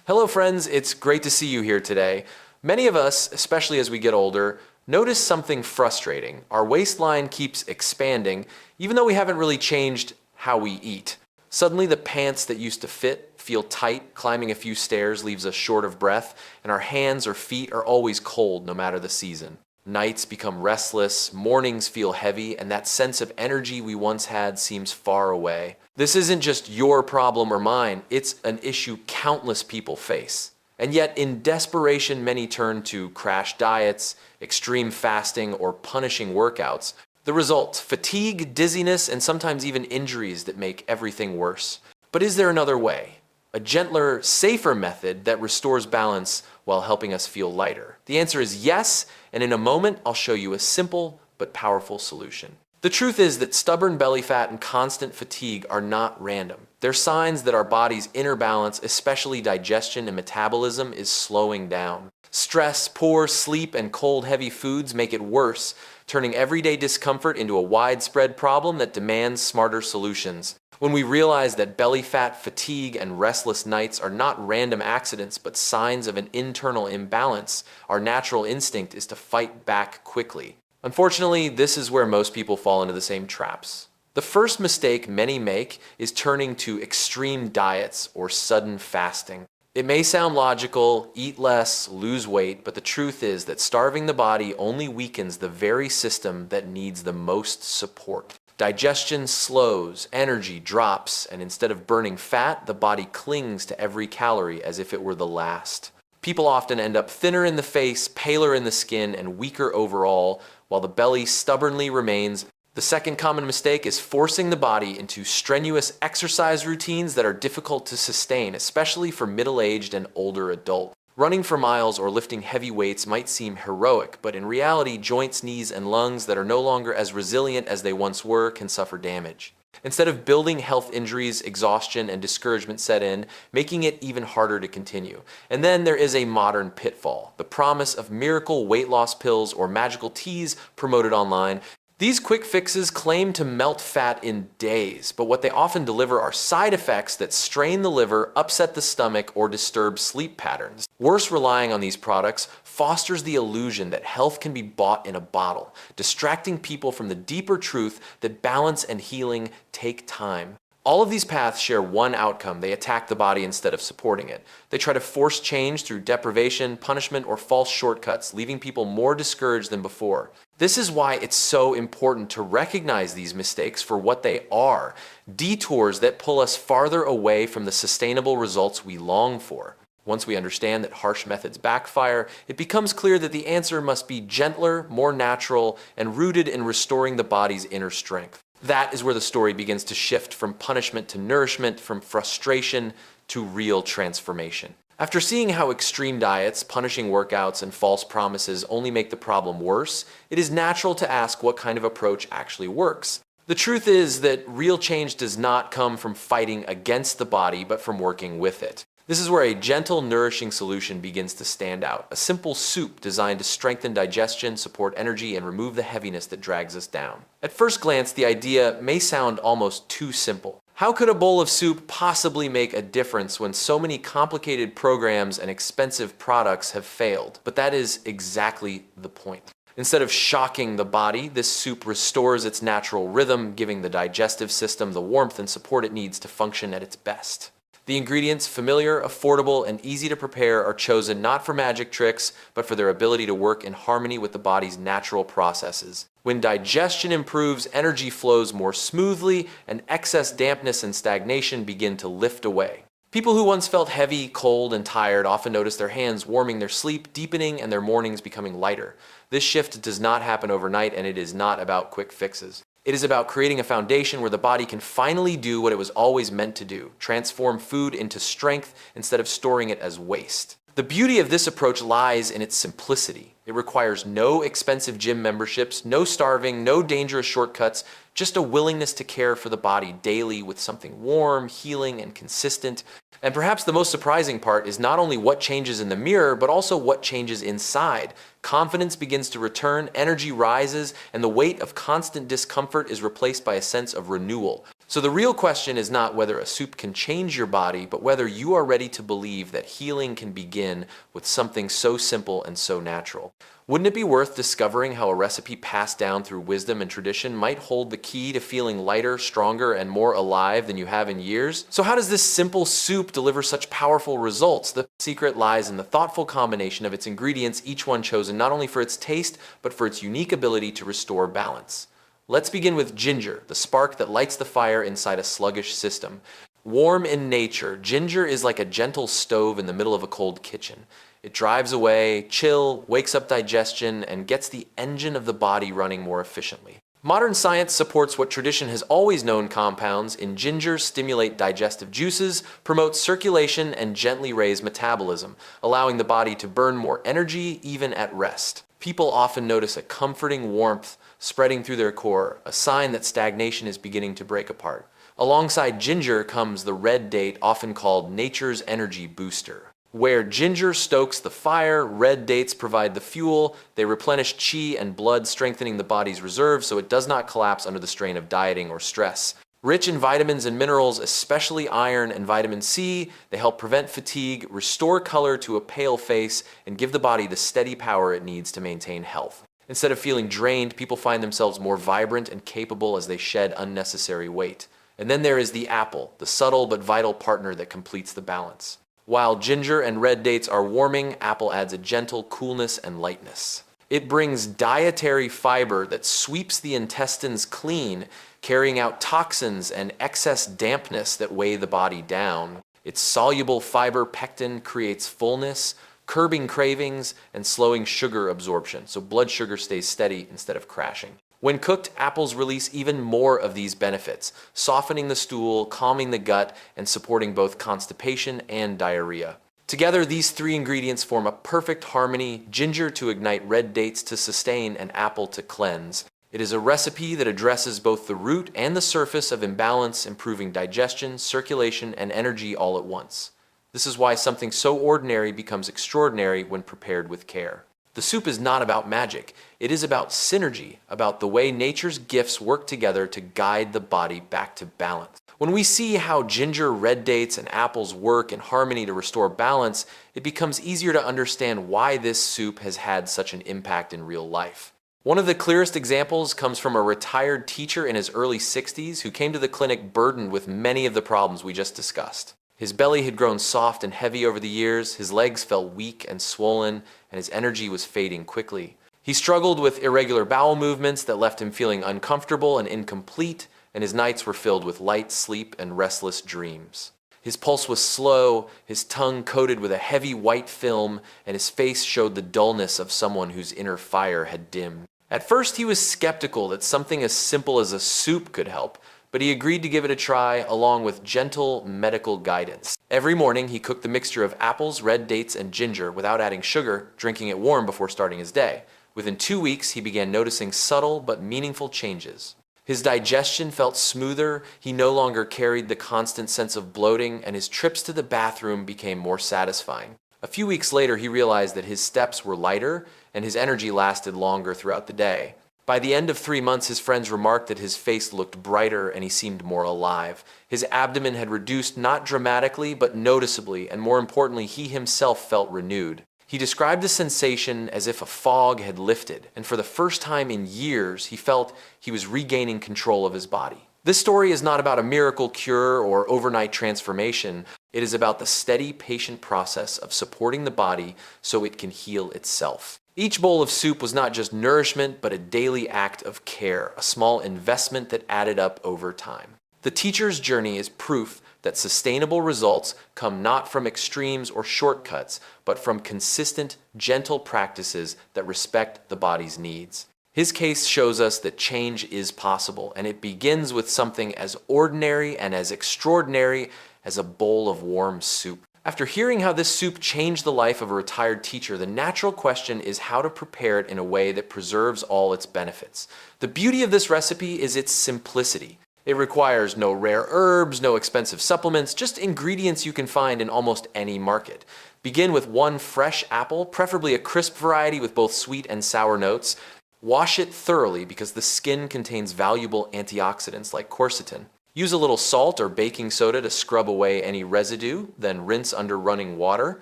Hello friends, it's great to see you here today. Many of us, especially as we get older, notice something frustrating. Our waistline keeps expanding, even though we haven't really changed how we eat. Suddenly the pants that used to fit feel tight, climbing a few stairs leaves us short of breath, and our hands or feet are always cold no matter the season. Nights become restless, mornings feel heavy, and that sense of energy we once had seems far away. This isn't just your problem or mine, it's an issue countless people face. And yet, in desperation, many turn to crash diets, extreme fasting, or punishing workouts. The result, fatigue, dizziness, and sometimes even injuries that make everything worse. But is there another way? A gentler, safer method that restores balance while helping us feel lighter? The answer is yes, and in a moment I'll show you a simple but powerful solution. The truth is that stubborn belly fat and constant fatigue are not random. They're signs that our body's inner balance, especially digestion and metabolism, is slowing down. Stress, poor sleep, and cold, heavy foods make it worse, turning everyday discomfort into a widespread problem that demands smarter solutions. When we realize that belly fat, fatigue, and restless nights are not random accidents but signs of an internal imbalance, our natural instinct is to fight back quickly. Unfortunately, this is where most people fall into the same traps. The first mistake many make is turning to extreme diets or sudden fasting. It may sound logical, eat less, lose weight, but the truth is that starving the body only weakens the very system that needs the most support. Digestion slows, energy drops, and instead of burning fat, the body clings to every calorie as if it were the last. People often end up thinner in the face, paler in the skin, and weaker overall, while the belly stubbornly remains. The second common mistake is forcing the body into strenuous exercise routines that are difficult to sustain, especially for middle-aged and older adults. Running for miles or lifting heavy weights might seem heroic, but in reality, joints, knees, and lungs that are no longer as resilient as they once were can suffer damage. Instead of building health injuries, exhaustion, and discouragement set in, making it even harder to continue. And then there is a modern pitfall, the promise of miracle weight loss pills or magical teas promoted online. These quick fixes claim to melt fat in days, but what they often deliver are side effects that strain the liver, upset the stomach, or disturb sleep patterns. Worse, relying on these products fosters the illusion that health can be bought in a bottle, distracting people from the deeper truth that balance and healing take time. All of these paths share one outcome: they attack the body instead of supporting it. They try to force change through deprivation, punishment, or false shortcuts, leaving people more discouraged than before. This is why it's so important to recognize these mistakes for what they are: detours that pull us farther away from the sustainable results we long for. Once we understand that harsh methods backfire, it becomes clear that the answer must be gentler, more natural, and rooted in restoring the body's inner strength. That is where the story begins to shift from punishment to nourishment, from frustration to real transformation. After seeing how extreme diets, punishing workouts, and false promises only make the problem worse, it is natural to ask what kind of approach actually works. The truth is that real change does not come from fighting against the body, but from working with it. This is where a gentle, nourishing solution begins to stand out. A simple soup designed to strengthen digestion, support energy, and remove the heaviness that drags us down. At first glance, the idea may sound almost too simple. How could a bowl of soup possibly make a difference when so many complicated programs and expensive products have failed? But that is exactly the point. Instead of shocking the body, this soup restores its natural rhythm, giving the digestive system the warmth and support it needs to function at its best. The ingredients, familiar, affordable, and easy to prepare, are chosen not for magic tricks, but for their ability to work in harmony with the body's natural processes. When digestion improves, energy flows more smoothly, and excess dampness and stagnation begin to lift away. People who once felt heavy, cold, and tired often notice their hands warming, their sleep deepening, and their mornings becoming lighter. This shift does not happen overnight, and it is not about quick fixes. It is about creating a foundation where the body can finally do what it was always meant to do: transform food into strength instead of storing it as waste. The beauty of this approach lies in its simplicity. It requires no expensive gym memberships, no starving, no dangerous shortcuts, just a willingness to care for the body daily with something warm, healing, and consistent. And perhaps the most surprising part is not only what changes in the mirror, but also what changes inside. Confidence begins to return, energy rises, and the weight of constant discomfort is replaced by a sense of renewal. So the real question is not whether a soup can change your body, but whether you are ready to believe that healing can begin with something so simple and so natural. Wouldn't it be worth discovering how a recipe passed down through wisdom and tradition might hold the key to feeling lighter, stronger, and more alive than you have in years? So how does this simple soup deliver such powerful results? The secret lies in the thoughtful combination of its ingredients, each one chosen not only for its taste, but for its unique ability to restore balance. Let's begin with ginger, the spark that lights the fire inside a sluggish system. Warm in nature, ginger is like a gentle stove in the middle of a cold kitchen. It drives away chill, wakes up digestion, and gets the engine of the body running more efficiently. Modern science supports what tradition has always known. Compounds in ginger stimulate digestive juices, promote circulation, and gently raise metabolism, allowing the body to burn more energy even at rest. People often notice a comforting warmth spreading through their core, a sign that stagnation is beginning to break apart. Alongside ginger comes the red date, often called nature's energy booster. Where ginger stokes the fire, red dates provide the fuel. They replenish qi and blood, strengthening the body's reserves so it does not collapse under the strain of dieting or stress. Rich in vitamins and minerals, especially iron and vitamin C, they help prevent fatigue, restore color to a pale face, and give the body the steady power it needs to maintain health. Instead of feeling drained, people find themselves more vibrant and capable as they shed unnecessary weight. And then there is the apple, the subtle but vital partner that completes the balance. While ginger and red dates are warming, apple adds a gentle coolness and lightness. It brings dietary fiber that sweeps the intestines clean, carrying out toxins and excess dampness that weigh the body down. Its soluble fiber pectin creates fullness, curbing cravings, and slowing sugar absorption, so blood sugar stays steady instead of crashing. When cooked, apples release even more of these benefits, softening the stool, calming the gut, and supporting both constipation and diarrhea. Together, these three ingredients form a perfect harmony: ginger to ignite, red dates to sustain, and apple to cleanse. It is a recipe that addresses both the root and the surface of imbalance, improving digestion, circulation, and energy all at once. This is why something so ordinary becomes extraordinary when prepared with care. The soup is not about magic. It is about synergy, about the way nature's gifts work together to guide the body back to balance. When we see how ginger, red dates, and apples work in harmony to restore balance, it becomes easier to understand why this soup has had such an impact in real life. One of the clearest examples comes from a retired teacher in his early 60s who came to the clinic burdened with many of the problems we just discussed. His belly had grown soft and heavy over the years, his legs felt weak and swollen, and his energy was fading quickly. He struggled with irregular bowel movements that left him feeling uncomfortable and incomplete, and his nights were filled with light sleep and restless dreams. His pulse was slow, his tongue coated with a heavy white film, and his face showed the dullness of someone whose inner fire had dimmed. At first, he was skeptical that something as simple as a soup could help, but he agreed to give it a try along with gentle medical guidance. Every morning, he cooked the mixture of apples, red dates, and ginger without adding sugar, drinking it warm before starting his day. Within 2 weeks, he began noticing subtle but meaningful changes. His digestion felt smoother, he no longer carried the constant sense of bloating, and his trips to the bathroom became more satisfying. A few weeks later, he realized that his steps were lighter and his energy lasted longer throughout the day. By the end of 3 months, his friends remarked that his face looked brighter and he seemed more alive. His abdomen had reduced not dramatically, but noticeably, and more importantly, he himself felt renewed. He described the sensation as if a fog had lifted, and for the first time in years, he felt he was regaining control of his body. This story is not about a miracle cure or overnight transformation. It is about the steady, patient process of supporting the body so it can heal itself. Each bowl of soup was not just nourishment, but a daily act of care, a small investment that added up over time. The teacher's journey is proof that sustainable results come not from extremes or shortcuts, but from consistent, gentle practices that respect the body's needs. His case shows us that change is possible, and it begins with something as ordinary and as extraordinary as a bowl of warm soup. After hearing how this soup changed the life of a retired teacher, the natural question is how to prepare it in a way that preserves all its benefits. The beauty of this recipe is its simplicity. It requires no rare herbs, no expensive supplements, just ingredients you can find in almost any market. Begin with 1 fresh apple, preferably a crisp variety with both sweet and sour notes. Wash it thoroughly because the skin contains valuable antioxidants like quercetin. Use a little salt or baking soda to scrub away any residue, then rinse under running water.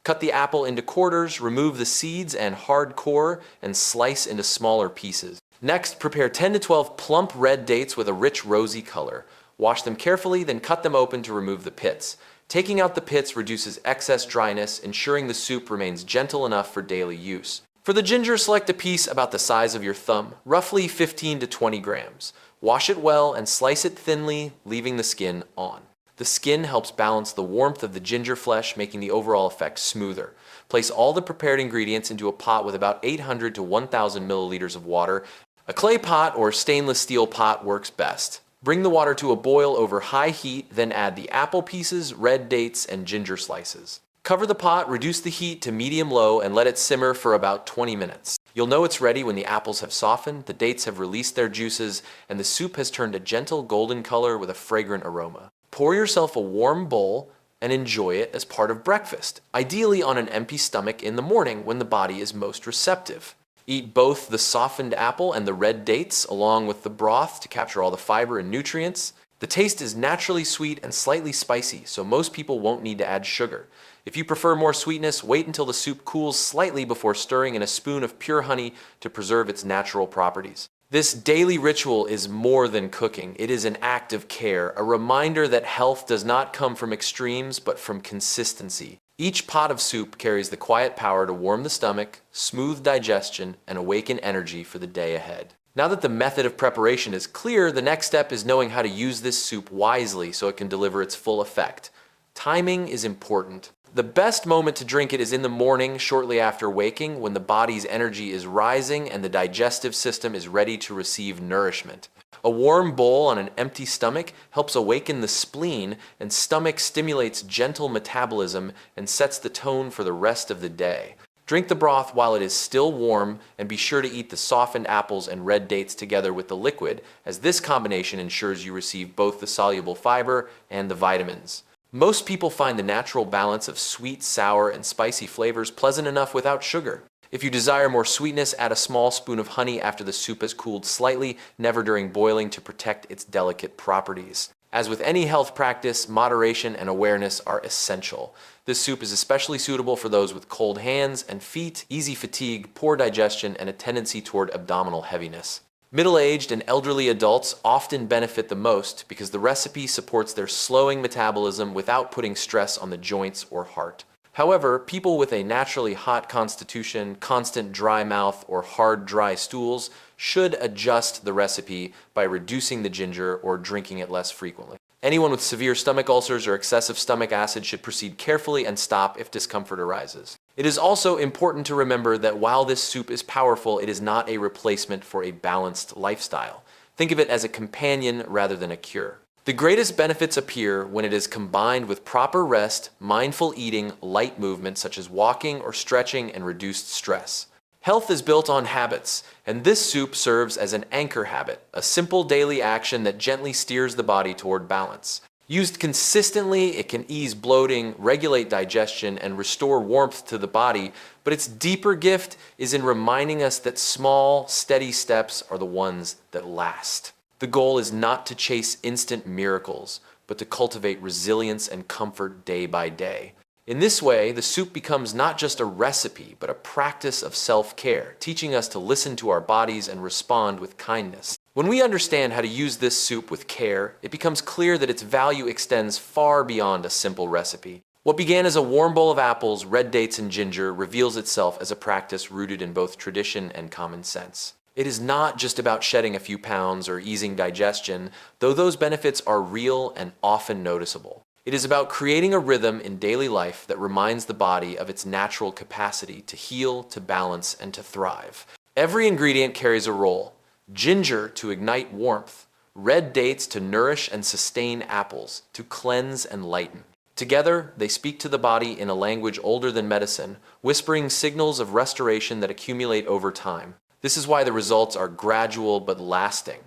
Cut the apple into quarters, remove the seeds and hard core, and slice into smaller pieces. Next, prepare 10 to 12 plump red dates with a rich rosy color. Wash them carefully, then cut them open to remove the pits. Taking out the pits reduces excess dryness, ensuring the soup remains gentle enough for daily use. For the ginger, select a piece about the size of your thumb, roughly 15 to 20 grams. Wash it well and slice it thinly, leaving the skin on. The skin helps balance the warmth of the ginger flesh, making the overall effect smoother. Place all the prepared ingredients into a pot with about 800 to 1,000 milliliters of water. A clay pot or stainless steel pot works best. Bring the water to a boil over high heat, then add the apple pieces, red dates, and ginger slices. Cover the pot, reduce the heat to medium-low, and let it simmer for about 20 minutes. You'll know it's ready when the apples have softened, the dates have released their juices, and the soup has turned a gentle golden color with a fragrant aroma. Pour yourself a warm bowl and enjoy it as part of breakfast, ideally on an empty stomach in the morning when the body is most receptive. Eat both the softened apple and the red dates along with the broth to capture all the fiber and nutrients. The taste is naturally sweet and slightly spicy, so most people won't need to add sugar. If you prefer more sweetness, wait until the soup cools slightly before stirring in a spoon of pure honey to preserve its natural properties. This daily ritual is more than cooking. It is an act of care, a reminder that health does not come from extremes, but from consistency. Each pot of soup carries the quiet power to warm the stomach, smooth digestion, and awaken energy for the day ahead. Now that the method of preparation is clear, the next step is knowing how to use this soup wisely so it can deliver its full effect. Timing is important. The best moment to drink it is in the morning, shortly after waking, when the body's energy is rising and the digestive system is ready to receive nourishment. A warm bowl on an empty stomach helps awaken the spleen, and stomach stimulates gentle metabolism and sets the tone for the rest of the day. Drink the broth while it is still warm, and be sure to eat the softened apples and red dates together with the liquid, as this combination ensures you receive both the soluble fiber and the vitamins. Most people find the natural balance of sweet, sour, and spicy flavors pleasant enough without sugar. If you desire more sweetness, add a small spoon of honey after the soup has cooled slightly, never during boiling, to protect its delicate properties. As with any health practice, moderation and awareness are essential. This soup is especially suitable for those with cold hands and feet, easy fatigue, poor digestion, and a tendency toward abdominal heaviness. Middle-aged and elderly adults often benefit the most because the recipe supports their slowing metabolism without putting stress on the joints or heart. However, people with a naturally hot constitution, constant dry mouth, or hard, dry stools should adjust the recipe by reducing the ginger or drinking it less frequently. Anyone with severe stomach ulcers or excessive stomach acid should proceed carefully and stop if discomfort arises. It is also important to remember that while this soup is powerful, it is not a replacement for a balanced lifestyle. Think of it as a companion rather than a cure. The greatest benefits appear when it is combined with proper rest, mindful eating, light movement such as walking or stretching, and reduced stress. Health is built on habits, and this soup serves as an anchor habit, a simple daily action that gently steers the body toward balance. Used consistently, it can ease bloating, regulate digestion, and restore warmth to the body, but its deeper gift is in reminding us that small, steady steps are the ones that last. The goal is not to chase instant miracles, but to cultivate resilience and comfort day by day. In this way, the soup becomes not just a recipe, but a practice of self-care, teaching us to listen to our bodies and respond with kindness. When we understand how to use this soup with care, it becomes clear that its value extends far beyond a simple recipe. What began as a warm bowl of apples, red dates, and ginger reveals itself as a practice rooted in both tradition and common sense. It is not just about shedding a few pounds or easing digestion, though those benefits are real and often noticeable. It is about creating a rhythm in daily life that reminds the body of its natural capacity to heal, to balance, and to thrive. Every ingredient carries a role. Ginger to ignite warmth, red dates to nourish and sustain apples, to cleanse and lighten. Together, they speak to the body in a language older than medicine, whispering signals of restoration that accumulate over time. This is why the results are gradual but lasting.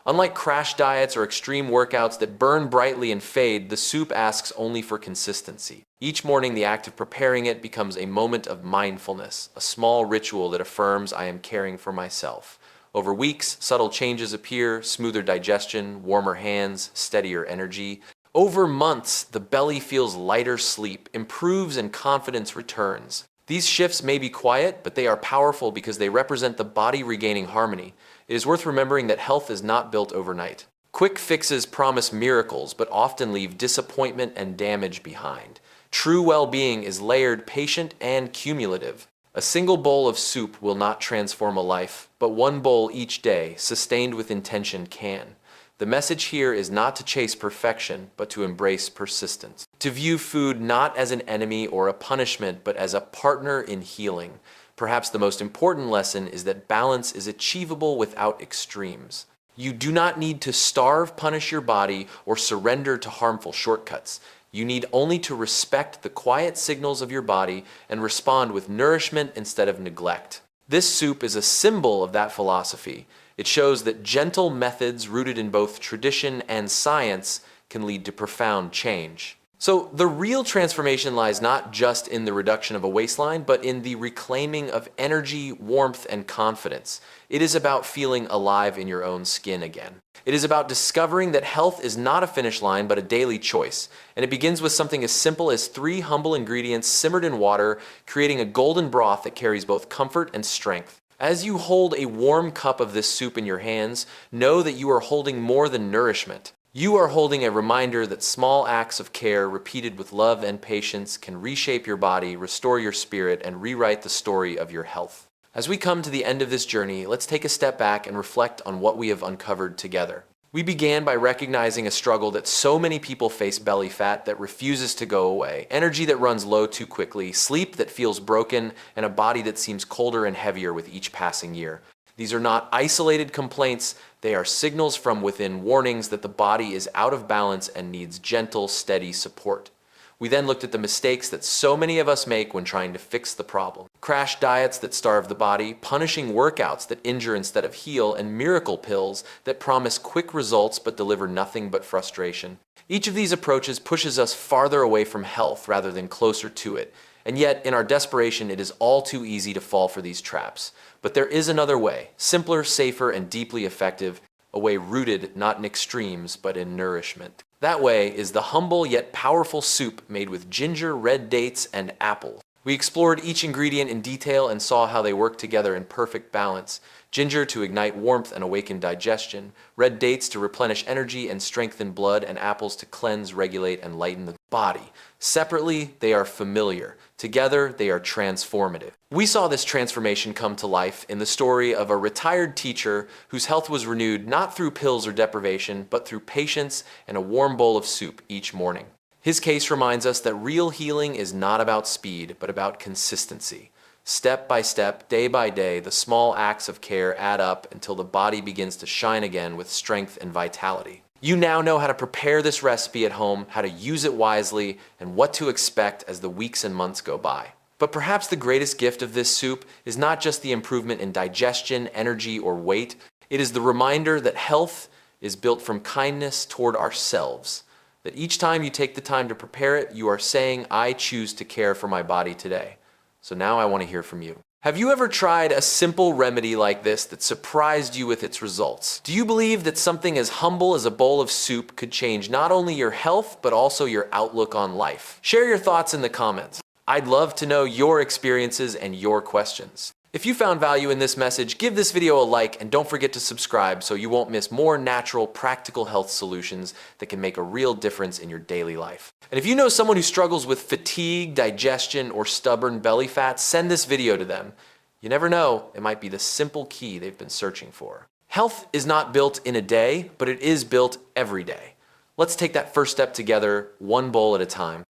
Unlike crash diets or extreme workouts that burn brightly and fade, the soup asks only for consistency. Each morning, the act of preparing it becomes a moment of mindfulness, a small ritual that affirms I am caring for myself. Over weeks, subtle changes appear: smoother digestion, warmer hands, steadier energy. Over months, the belly feels lighter, sleep improves, and confidence returns. These shifts may be quiet, but they are powerful because they represent the body regaining harmony. It is worth remembering that health is not built overnight. Quick fixes promise miracles, but often leave disappointment and damage behind. True well-being is layered, patient, and cumulative. A single bowl of soup will not transform a life, but one bowl each day, sustained with intention, can. The message here is not to chase perfection, but to embrace persistence. To view food not as an enemy or a punishment, but as a partner in healing. Perhaps the most important lesson is that balance is achievable without extremes. You do not need to starve, punish your body, or surrender to harmful shortcuts. You need only to respect the quiet signals of your body and respond with nourishment instead of neglect. This soup is a symbol of that philosophy. It shows that gentle methods rooted in both tradition and science can lead to profound change. So the real transformation lies not just in the reduction of a waistline, but in the reclaiming of energy, warmth, and confidence. It is about feeling alive in your own skin again. It is about discovering that health is not a finish line, but a daily choice. And it begins with something as simple as 3 humble ingredients simmered in water, creating a golden broth that carries both comfort and strength. As you hold a warm cup of this soup in your hands, know that you are holding more than nourishment. You are holding a reminder that small acts of care repeated with love and patience can reshape your body, restore your spirit, and rewrite the story of your health. As we come to the end of this journey, let's take a step back and reflect on what we have uncovered together. We began by recognizing a struggle that so many people face: belly fat that refuses to go away, energy that runs low too quickly, sleep that feels broken, and a body that seems colder and heavier with each passing year. These are not isolated complaints, they are signals from within, warnings that the body is out of balance and needs gentle, steady support. We then looked at the mistakes that so many of us make when trying to fix the problem. Crash diets that starve the body, punishing workouts that injure instead of heal, and miracle pills that promise quick results but deliver nothing but frustration. Each of these approaches pushes us farther away from health rather than closer to it. And yet, in our desperation, it is all too easy to fall for these traps. But there is another way, simpler, safer, and deeply effective, a way rooted not in extremes, but in nourishment. That way is the humble yet powerful soup made with ginger, red dates, and apples. We explored each ingredient in detail and saw how they work together in perfect balance. Ginger to ignite warmth and awaken digestion, red dates to replenish energy and strengthen blood, and apples to cleanse, regulate, and lighten the body. Separately, they are familiar. Together, they are transformative. We saw this transformation come to life in the story of a retired teacher whose health was renewed not through pills or deprivation, but through patience and a warm bowl of soup each morning. His case reminds us that real healing is not about speed, but about consistency. Step by step, day by day, the small acts of care add up until the body begins to shine again with strength and vitality. You now know how to prepare this recipe at home, how to use it wisely, and what to expect as the weeks and months go by. But perhaps the greatest gift of this soup is not just the improvement in digestion, energy, or weight. It is the reminder that health is built from kindness toward ourselves. That each time you take the time to prepare it, you are saying, "I choose to care for my body today." So now I want to hear from you. Have you ever tried a simple remedy like this that surprised you with its results? Do you believe that something as humble as a bowl of soup could change not only your health, but also your outlook on life? Share your thoughts in the comments. I'd love to know your experiences and your questions. If you found value in this message, give this video a like and don't forget to subscribe so you won't miss more natural, practical health solutions that can make a real difference in your daily life. And if you know someone who struggles with fatigue, digestion, or stubborn belly fat, send this video to them. You never know, it might be the simple key they've been searching for. Health is not built in a day, but it is built every day. Let's take that first step together, one bowl at a time.